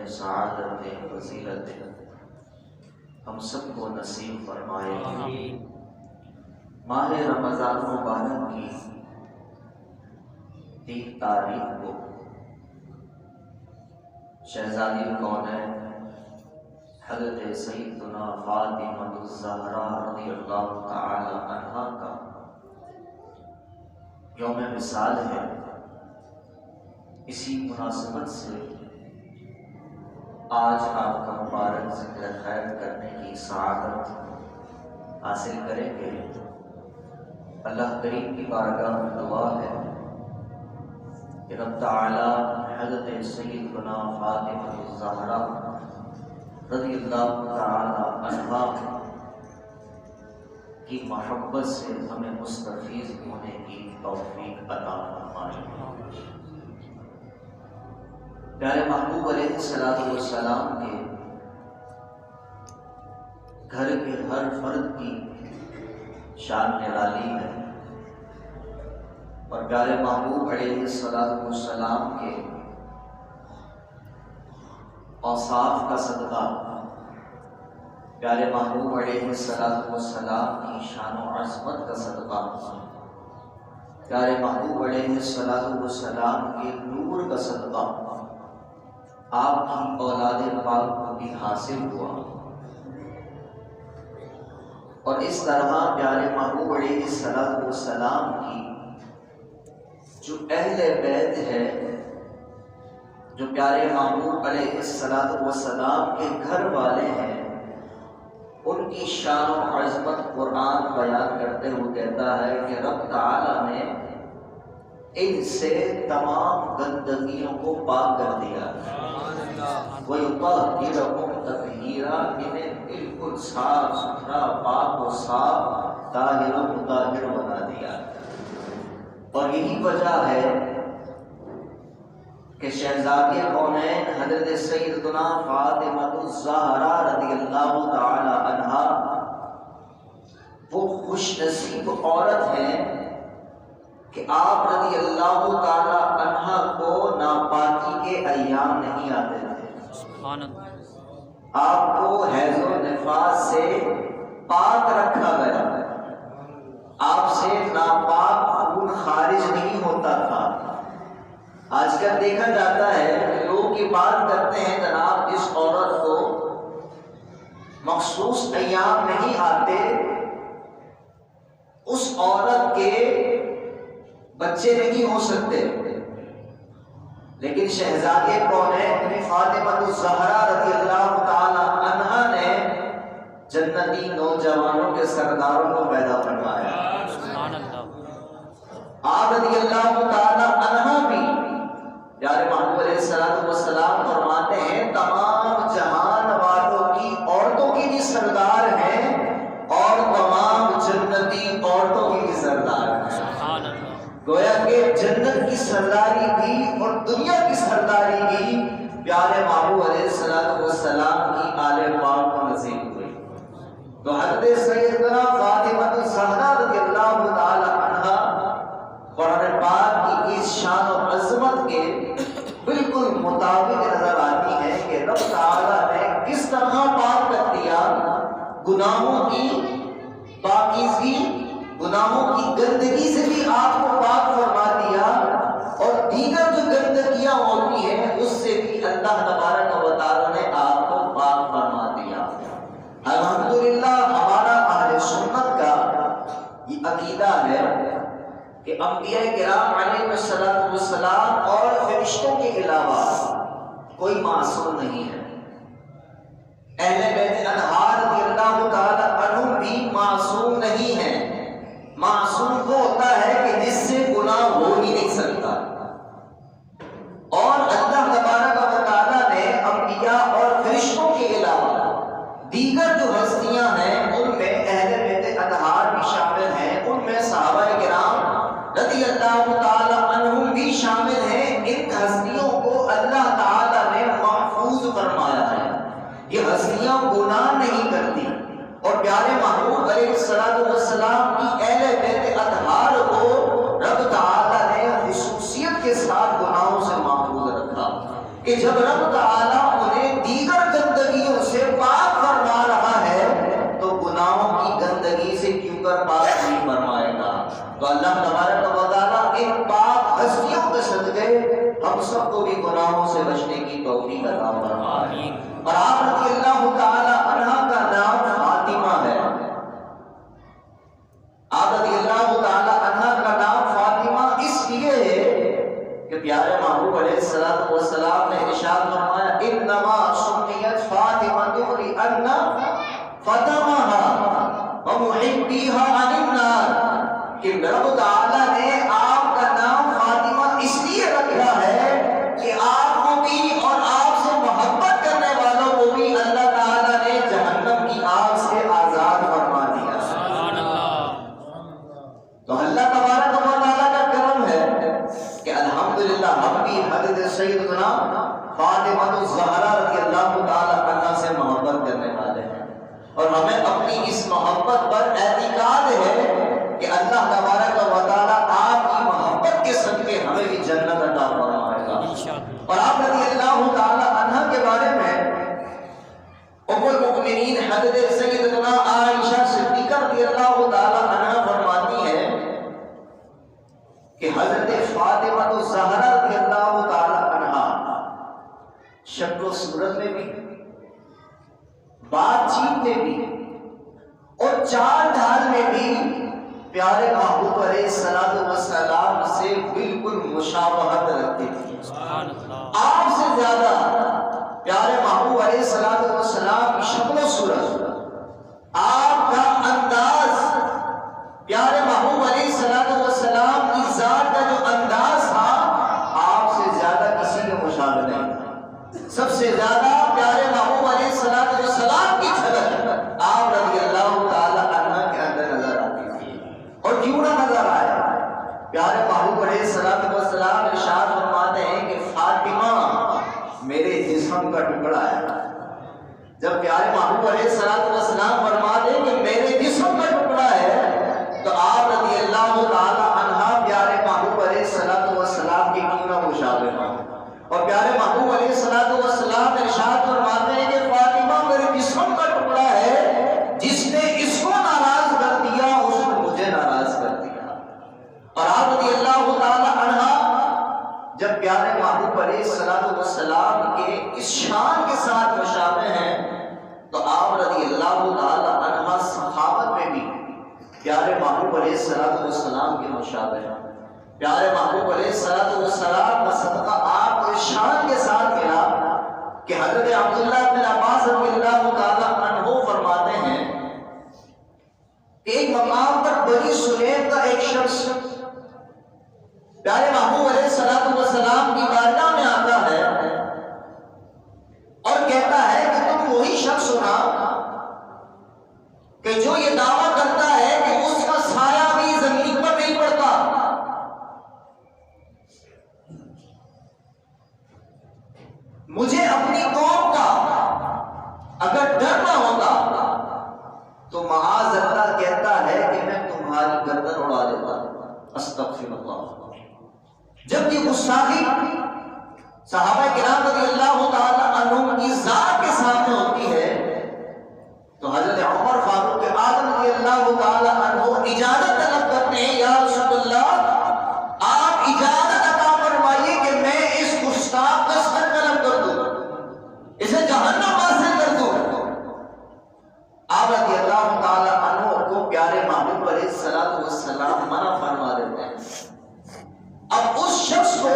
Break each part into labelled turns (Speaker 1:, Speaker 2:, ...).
Speaker 1: سعادت فضیلت ہم سب کو نصیب فرمائے۔ ماہ رمضان مبارک کی 3 تاریخ کو شہزادی کونین حضرت سیدنا فاطمہ الزہرا رضی اللہ تعالی عنہا کا یوم وصال ہے۔ اسی مناسبت سے آج آپ کا مبارک ذکر خیر کرنے کی سعادت حاصل کریں گے۔ اللہ کریم کی بارگاہ میں دعا ہے کہ رب تعالی حضرت سیدنا فاطمہ الزہرا رضی اللہ تعالی عنہا کی محبت سے ہمیں مستفیض ہونے کی توفیق عطا فرمائے۔ پیارے محبوب علیہ السلام کے گھر کے ہر فرد کی شان نرالی ہے، اور پیارے محبوب علیہ السلام کے اوصاف کا صدقہ پیارے محبوب علیہ السلام کی شان و عظمت کا صدقہ پیارے محبوب علیہ السلام کے نور کا صدقہ آپ کی اولاد پاک کو بھی حاصل ہوا، اور اس طرح پیارے محبوب علیہ السلام کی جو اہل بیت ہے، جو پیارے محبوب علیہ السلام کے گھر والے ہیں، ان کی شان و عظمت قرآن بیان کرتے ہوئے کہتا ہے کہ رب تعالی نے ان سے تمام گندگیوں کو پاک کر دیا، وَيُطَهِّرَهُمْ تَطْهِيرًا، انہیں بالکل صاف ستھرا پاک و صاف طاہر و مطہر بنا دیا۔ اور یہی وجہ ہے کہ شہزادی کونین حضرت سیدنا فاطمہ الزہرا رضی اللہ تعالی عنہا وہ خوش نصیب عورت ہیں کہ آپ رضی اللہ تعالی عنہا کو ناپاکی کے ایام نہیں آتے تھے۔ آپ کو حیض و نفاس سے پاک رکھا گیا، آپ سے ناپاک خون خارج نہیں ہوتا تھا۔ آج کل دیکھا جاتا ہے کہ لوگ یہ بات کرتے ہیں جناب اس عورت کو مخصوص ایام نہیں آتے، اس عورت کے بچے نہیں ہو سکتے، لیکن شہزادی کونین فاطمہ الزہرا رضی اللہ تعالی عنہا نے جنتی نوجوانوں کے سرداروں کو پیدا فرمایا۔ آپ رضی اللہ تعالی عنہا بھی پیارے محبوب علیہ السلام فرماتے ہیں تمام جہان والوں کی عورتوں کی بھی سردار ہیں، اور تمام جنتی عورتوں کی بھی سردار ہیں۔ گویا کہ جنت کی سرداری بھی اور دنیا کی سرداری بھی پیارے محبوب علیہ السلام کی آل پاک کو نصیب ہوئی۔ تو حضرت سیدنا فاطمہ الزہرا رضی اللہ تعالی عنہا قرآن پاک کی اس شان و عظمت کے بالکل مطابق نظر آتی ہے کہ رب تعالیٰ نے کس طرح پاک کر دیا، گناہوں کی پاکیزگی، گناہوں کی گندگی سے بھی آپ کو پاک فرما دیا، اور دیگر جو گندگیاں ہوتی ہیں اس سے بھی اللہ تبارک و تعالیٰ نے آپ کو پاک فرما دیا۔ الحمدللہ ہمارا اہل سنت کا یہ عقیدہ ہے کہ انبیاء کرام علیہ السلام اور فرشتوں کے علاوہ کوئی معصوم نہیں ہے۔ اہل بیت اطہار رضی اللہ تعالی عنہم بھی معصوم نہیں ہیں۔ معصوم وہ ہوتا ہے کہ جس سے گناہ ہو ہی نہیں سکتا، اور اللہ تبارک و تعالیٰ نے انبیاء اور فرشتوں کے علاوہ دیگر جو ہستیاں ہیں ان میں اہل بیت اطہار بھی شامل ہیں، ان میں صحابہ کرام رضی اللہ تعالی عنہم بھی شامل ہیں۔ ان ہستیوں کو اللہ تعالیٰ نے محفوظ فرمایا ہے، یہ ہستیاں گناہ نہیں کرتی، اور پیارے محبوب علیہ السلام کی اہل بیت اطہار کو رب تعالیٰ نے خصوصیت کے ساتھ گناہوں سے محفوظ رکھا کہ جب رب تعالیٰ انہیں دیگر گندگیوں سے پاک فرما رہا ہے تو گناہوں کی گندگی سے کیوں کر پاک نہیں فرمائے گا؟ تو اللہ تبارک و تعالیٰ ان پاک ہستیوں کے صدقے ہم سب کو بھی گناہوں سے بچنے کی توفیق عطا فرمائے۔ اور آپ رضی اللہ تعالی عنہ کا نام فاطمہ ہے۔ آپ رضی اللہ تعالی عنہ کا نام فاطمہ اس لیے ہے کہ پیارے محبوب علیہ الصلوۃ والسلام نے ارشاد فرمایا انما سمیت فاطمہ لأن فطمها ومحبيها عن النار، کہ رب تعالی نے آپ کا نام فاطمہ اس لیے رکھا ہے کہ آپ کو بھی اور آپ سے محبت کرنے والوں کو بھی اللہ تعالی نے جہنم کی آگ سے آزاد فرما دیا۔ تو اللہ تبارک و تعالی کا کرم ہے کہ الحمدللہ ہم بھی حضرت سیدنا فاطمہ الزہرا رضی اللہ تعالی عنہا سے محبت کرنے والے ہیں، اور ہمیں اپنی اس محبت پر اعتقاد ہے کہ اللہ تبارک و تعالی آپ کی محبت کے صدقے ہمیں بھی جنت عطا فرمائے گا۔ اور آپ رضی اللہ تعالی عنہ کے بارے میں ام المؤمنین حضرت سیدنا عائشہ صدیقہ رضی اللہ تعالی عنہ فرماتی ہے کہ حضرت فاطمہ الزہرا رضی اللہ تعالی عنہ شکل و صورت میں بھی، بات چیت میں بھی، اور چال ڈھال میں بھی پیارے محبوب علیہ السلام سے بالکل مشابہت رکھتی تھی۔ آپ سے زیادہ پیارے محبوب علیہ السلام کی شکل و صورت، آپ کا انداز، پیارے محبوب علیہ السلام کی ذات کا جو انداز تھا آپ سے زیادہ کسی کا مشابہ نہیں۔ سب سے زیادہ پیارے محبوب علیہ السلام کی جھلک آپ رضی اللہ تعالی عنہ کے اندر نظر آتی تھی۔ اور کیوں نہ نظر آئے؟ پیارے محبوب علیہ السلام ارشاد فرماتے ہیں کہ فاطمہ میرے جسم کا ٹکڑا ہے۔ جب پیارے محبوب علیہ السلام فرماتے ہیں کہ میرے جسم کا ٹکڑا ہے تو آپ رضی اللہ تعالی عنہ پیارے محبوب علیہ السلام کی کیوں نہ مشابہ ہوں؟ اور پیارے محبوب علیہ السلام ارشاد فرماتے ہیں کہ فاطمہ میرے جسم کا ٹکڑا ہے، جس نے اس کو ناراض کر دیا اس نے مجھے ناراض کر دیا۔ اور آپ رضی اللہ تعالی عنہ جب پیارے محبوب علیہ السلام کے اس شان کے ساتھ مشابہ ہیں تو آپ رضی اللہ تعالی عنہ صحابت میں بھی پیارے محبوب علیہ السلام کے مشابہ ہیں۔ پیارے محبوب علیہ السلام کا صدقہ آپ کو اس شان کے ساتھ ملا کہ حضرت عبداللہ بن عباس رضی اللہ تعالی عنہ فرماتے ہیں کہ ایک مقام پر بنی سلیم کا ایک شخص پیارے محبوب علیہ السلام کی بارگاہ میں آتا ہے اور کہتا ہے کہ تم وہی شخص ہونا کہ جو یہ دعویٰ کرتا ہے کہ اس کا سایہ بھی زمین پر نہیں پڑتا۔ مجھے اپنی قوم کا اگر ڈر نہ ہوتا تو معاذ اللہ کہتا ہے کہ میں تمہاری گردن اڑا دیتا۔ استغفر اللہ۔ جب یہ گستاخی صحابہ کرام رضی اللہ تعالی عنہم کی ذات کے سامنے ہوتی ہے تو حضرت عمر فاروق اعظم رضی اللہ تعالی عنہ اجازت طلب کرتے ہیں، یا رسول اللہ آپ اجازت عطا فرمائیے کہ میں اس گستاخ کا سر قلم کر دوں، اسے جہنم حاصل کر دوں۔ آپ رضی اللہ تعالی عنہ کو پیارے محبوب علیہ السلام منع فرما دیتے ہیں۔ اب اس شخص کو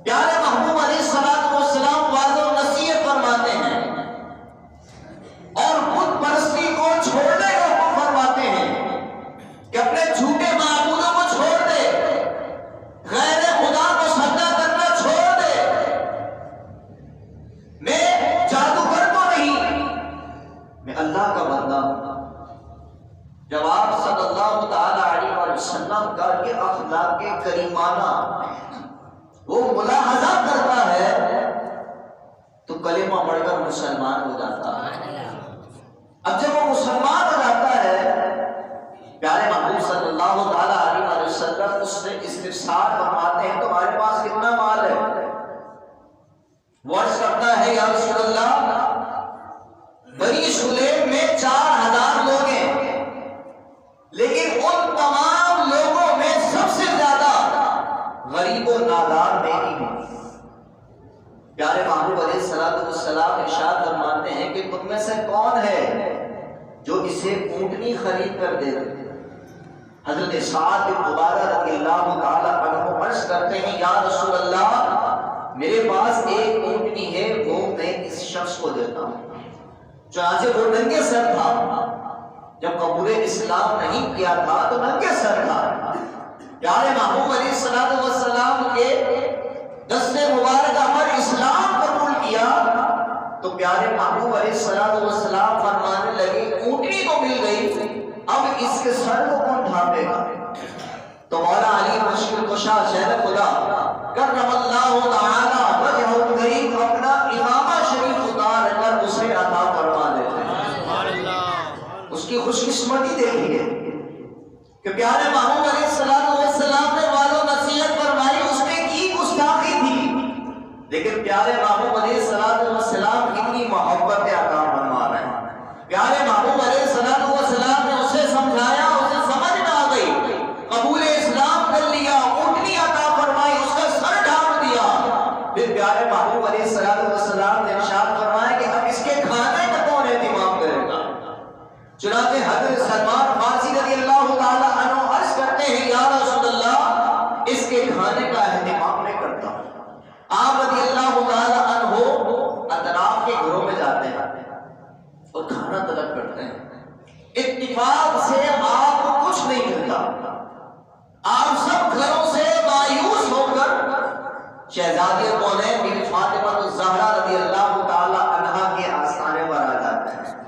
Speaker 1: پیارے محبوب علیہ السلام واضح و نصیحت فرماتے ہیں اور بت پرستی کو چھوڑنے کا حکم فرماتے ہیں کہ اپنے جھوٹے معبودوں کو چھوڑ دے، غیر خدا کو سجدہ کرنا چھوڑ دے۔ میں جادوگر تو نہیں، میں اللہ کا بندہ ہوں۔ جب آپ صلی اللہ تعالی علیہ وسلم کا یہ اخلاق کریمانہ وہ ملاحظہ کرتا ہے تو کلمہ پڑھ کر مسلمان ہو جاتا ہے۔ اب جب وہ مسلمان ہو جاتا ہے پیارے محبوب صلی اللہ تعالی علیہ وسلم اس سے استفسار فرماتے ہیں تمہارے پاس کتنا مال ہے؟ وہ عرض کرتا ہے ہے یا رسول اللہ بنی سلیم میں 4000 لوگ ہیں، لیکن ان تمام لوگوں میں سب سے زیادہ غریب و نادار میں ہی ہوں۔ پیارے محبوب علیہ السلام ارشاد فرماتے ہیں کہ تم میں سے کون ہے جو اسے اونٹنی خرید کر دے دے؟ حضرت سعد بن عبادہ رضی اللہ تعالی عنہ عرض کرتے ہیں یا رسول اللہ میرے پاس ایک اونٹنی ہے، وہ میں اس شخص کو دیتا ہوں۔ چنانچہ وہ ننگے سر تھا، جب قبول اسلام نہیں کیا تھا تو ننگے سر تھا۔ پیارے محبوب علیہ السلام کے دست مبارکہ پر اسلام قبول کیا تو پیارے محبوب علیہ السلام فرمانے لگے اونٹنی تو مل گئی، اب اس کے سر کو کون ڈھانپے گا؟ تو مولا علی مشکل کشا شہر خدا کرم اللہ تعالی وجہہ الکریم اپنا امامہ شریف اتار کر اسے عطا فرما دیتے ہیں۔ اس کی خوش قسمتی دیکھیے کہ پیارے محبوب علیہ السلام نے والو نصیحت فرمائی، اس نے کی گستاخی تھی، لیکن پیارے محبوب علیہ السلام اتنی محبت عطا فرما رہے ہیں۔ پیارے محبوب علیہ السلام نے اسے سمجھایا، اسے سمجھ نہ آ گئی، قبول اسلام کر لیا، اونٹنی عطا فرمائی، اس کا سر ڈھانپ دیا۔ پھر پیارے محبوب علیہ السلام نے ارشاد فرمایا کہ اب اس کے کھانے کا کون اہتمام کرے گا؟ چنانچہ حضرت سلمان فارسی رضی اللہ تعالی عنہ عرض کرتے ہیں یا رسول اللہ اس کے کھانے کا اہتمام میں کرتا ہوں۔ آپ رضی اللہ تعالی عنہ اطراف کے گھروں میں جاتے ہیں اور کھانا طلب کرتے ہیں، اتفاق سے آپ کو کچھ نہیں ملتا، آپ سب گھروں سے مایوس ہو کر شہزادی کونین بی بی فاطمہ الزہرا رضی اللہ تعالی عنہا کے آستانے پر آ جاتے ہیں۔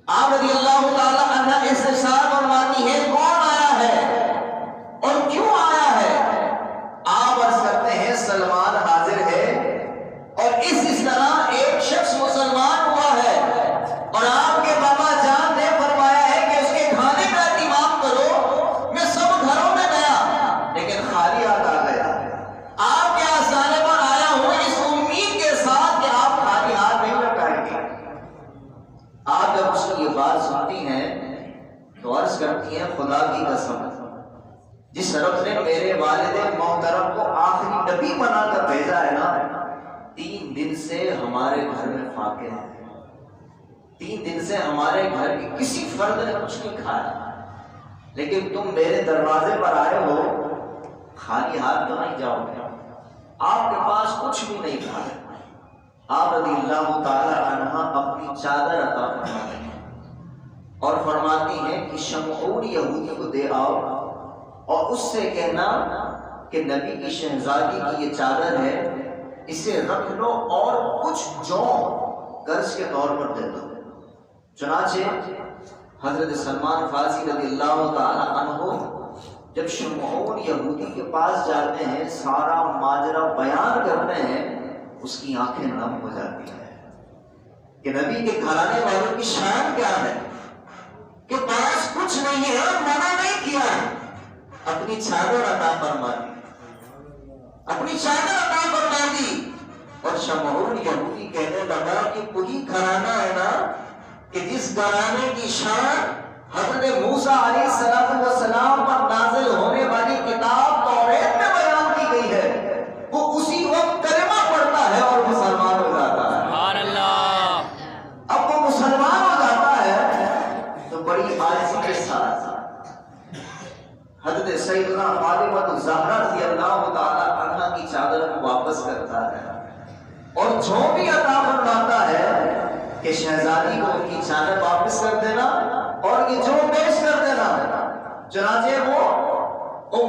Speaker 1: آپ رضی اللہ تعالی عنہ استفسار فرماتی ہے کون آیا ہے اور کیوں آیا ہے؟ آپ عرض کرتے ہیں سلمان حاضر ہے اور اس طرح ایک شخص مسلمان ہوا ہے اور آپ کے بابا جان نے فرمایا ہے کہ اس کے کھانے کا اہتمام کرو۔ میں سب گھروں میں گیا لیکن خالی ہاتھ آ گیا، آپ کے آستانے پر آیا ہوں اس امید کے ساتھ کہ آپ خالی ہاتھ نہیں لوٹائیں گے۔ آپ جب اس کی یہ بات سنتی ہیں تو عرض کرتی ہیں خدا کی قسم جس رب نے میرے والد محترم کو آخری نبی بنا کر بھیجا ہے نا، 3 دن سے ہمارے گھر میں فاقے ہیں، 3 دن سے ہمارے گھر کے کسی فرد نے کچھ نہیں کھایا، لیکن تم میرے دروازے پر آئے ہو خالی ہاتھ تو نہیں جاؤ گے، آپ کے پاس کچھ بھی نہیں تھا۔ آپ رضی اللہ تعالی عنہ اپنی چادر عطا فرماتے ہیں اور فرماتی ہیں کہ شمعون یہودی کو دے آؤ اور اس سے کہنا کہ نبی کی شہزادی کی یہ چادر ہے، اسے رکھ لو اور کچھ جو قرض کے طور پر دے دو۔ چنانچہ حضرت سلمان فارسی رضی اللہ تعالی عنہ جب شمعون یہودی کے پاس جاتے ہیں، سارا ماجرا بیان کرتے ہیں، اس کی آنکھیں نم ہو جاتی ہیں کہ نبی کے گھرانے والوں کی شان کیا ہے کہ پاس کچھ نہیں ہے، منع نہیں کیا، اپنی چادر عطا فرما دی، اپنی چادر عطا فرما دی۔ اور شمعون یہودی کہنے لگا کہ وہی گھرانہ ہے نا کہ جس گھرانے کی شان حضرت موسیٰ علیہ السلام پر نازل ہونے والی کتاب توریت میں بیان کی گئی ہے، وہ اسی وقت کلمہ پڑھتا ہے اور مسلمان ہو جاتا ہے۔ سبحان اللہ۔ اب وہ مسلمان ہو جاتا ہے تو بڑی عاجزی کے ساتھ حضرت سیدنا فاطمہ الزہرا رضی اللہ تعالی عنہا کی چادر کو واپس کرتا ہے اور جو بھی عطا فرماتا ہے کہ شہزادی کو ان کی چادر واپس کر دینا اور یہ جو پیش کر دینا۔ چنانچہ وہ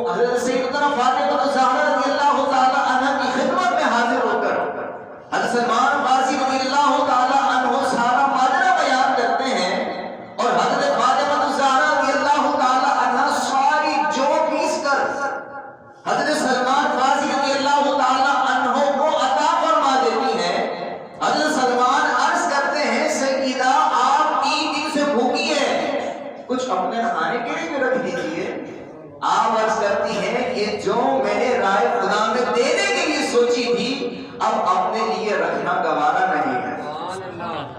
Speaker 1: حضرت سیدنا فاطمہ الزہرا رضی اللہ تعالی عنہا کی خدمت میں حاضر ہو کر حضرت سلمان فارسی رضی اللہ تعالی عنہ سارا ماجرا بیان کرتے ہیں اور حضرت فاطمہ الزہرا رضی اللہ تعالی عنہا ساری جو پیس کر حضرت سلمان فارسی رضی اللہ تعالی عنہ کو عطا فرما دیتی ہیں۔ حضرت سلمان عرض کرتے ہیں سیدہ آپ 3 دن سے بھوکی ہے، کچھ اپنے کھانے کے لیے بھی رکھ دیجیے۔ آپ عرض کرتی ہیں یہ جو میں نے رائے خدا میں دینے کے لیے سوچی تھی اب اپنے لیے لیے رکھنا گوارا نہیں ہے۔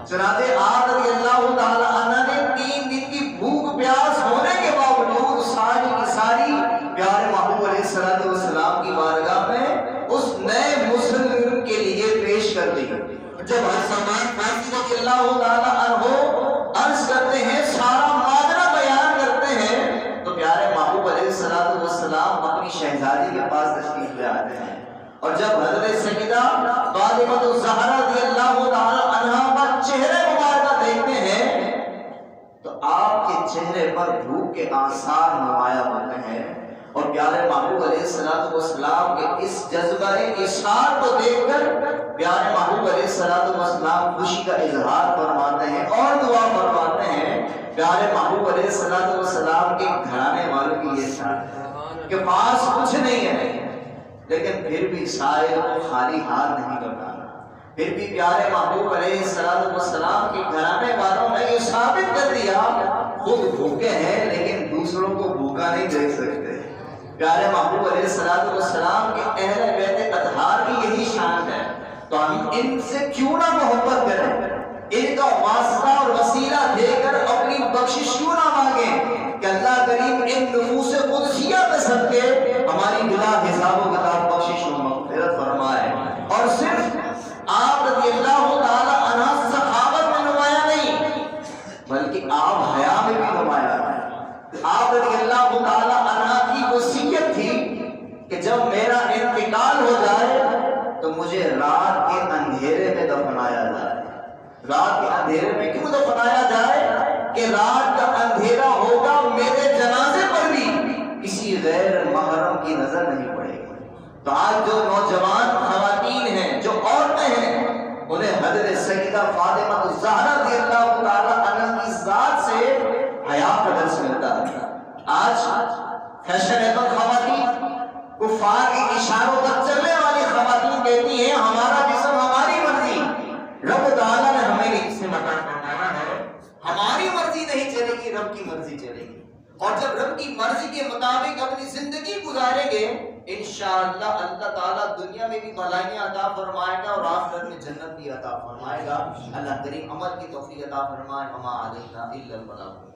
Speaker 1: چنانچہ آپ رضی اللہ تعالی عنہ نے 3 دن کی بھوک پیاس ہونے کے باوجود ساری کی ساری پیارے محبوب علیہ الصلوۃ والسلام کی بارگاہ میں اس نئے مسلم کے لیے پیش کر دی۔ جب سلمان فارسی رضی اللہ تعالی عنہ عرض کرتے ہیں، سارا ماجرا بیان کرتے ہیں، تو پیارے محبوب علیہ الصلوۃ والسلام اپنی شہزادی کے پاس تشریف لے آتے ہیں، اور جب حضرت سیدہ فاطمہ الزہرا رضی اللہ تعالی عنہا کا چہرہ مبارکہ دیکھتے ہیں تو آپ کے چہرے پر بھوک کے آثار نمایاں ہوتے ہیں، اور پیارے محبوب علیہ الصلوۃ والسلام کے اس جذبہ اشار کو دیکھ کر پیارے محبوب علیہ الصلوۃ والسلام خوشی کا اظہار فرماتے ہیں اور دعا فرماتے ہیں۔ پیارے محبوب علیہ الصلوۃ والسلام کے گھرانے والوں کی یہ شان ہے کہ پاس کچھ نہیں ہے، لیکن پھر بھی سائل کو خالی ہاتھ نہیں لوٹانا۔ پھر بھی پیارے محبوب علیہ الصلوۃ والسلام کے گھرانے والوں نے یہ ثابت کر دیا، خود بھوکے ہیں لیکن دوسروں کو بھوکا نہیں دیکھ سکتے۔ پیارے محبوب علیہ الصلوۃ والسلام کے اہل بیت اطہار کی یہی شان ہے، تو ہم ان سے کیوں نہ محبت کریں، ان کا واسطہ اور وسیلہ دے کر اپنی بخشش کیوں نہ مانگیں کہ اللہ کریم ان نفوس قدسیہ میں سب کے ہماری بلا حساب و کتاب بخشش و مغفرت فرمائے۔ اور صرف آپ رضی اللہ تعالی عنہ سخاوت میں نمایاں نہیں، بلکہ آپ حیا میں بھی نمایاں ہیں۔ آپ رضی اللہ تعالی عنہ کی وصیت تھی کہ جب میرا انتقال ہو جائے تو مجھے رات کے اندھیرے میں دفنایا جائے۔ رات کے اندھیرے میں کیوں دفنایا جائے؟ کہ رات کا اندھیرا ہوگا، میرے جنازے پر بھی کسی غیر محرم کی نظر نہیں پڑے گی۔ تو آج جو نوجوان خواتین ہیں، جو عورتیں ہیں، انہیں حضرت سیدہ فاطمہ الزہرا رضی اللہ تعالی عنہ کی ذات سے حیا کا درس ملتا ہے۔ آج فیشنیبل خواتین، کفار کے اشاروں پر چلنے والی خواتین کہتی ہیں ہمارا جسم ہماری مرضی، رب تعالیٰ نے ہمیں اس سے مکان فرمایا ہے، ہماری مرضی نہیں چلے گی، رب کی مرضی چلے گی، اور جب رب کی مرضی کے مطابق اپنی زندگی گزاریں گے انشاءاللہ اللہ تعالیٰ دنیا میں بھی بھلائیاں عطا فرمائے گا اور آخرت میں جنت بھی عطا فرمائے گا۔ اللہ کریم عمل کی توفیق عطا فرمائے۔ وما علینا الا البلاغ۔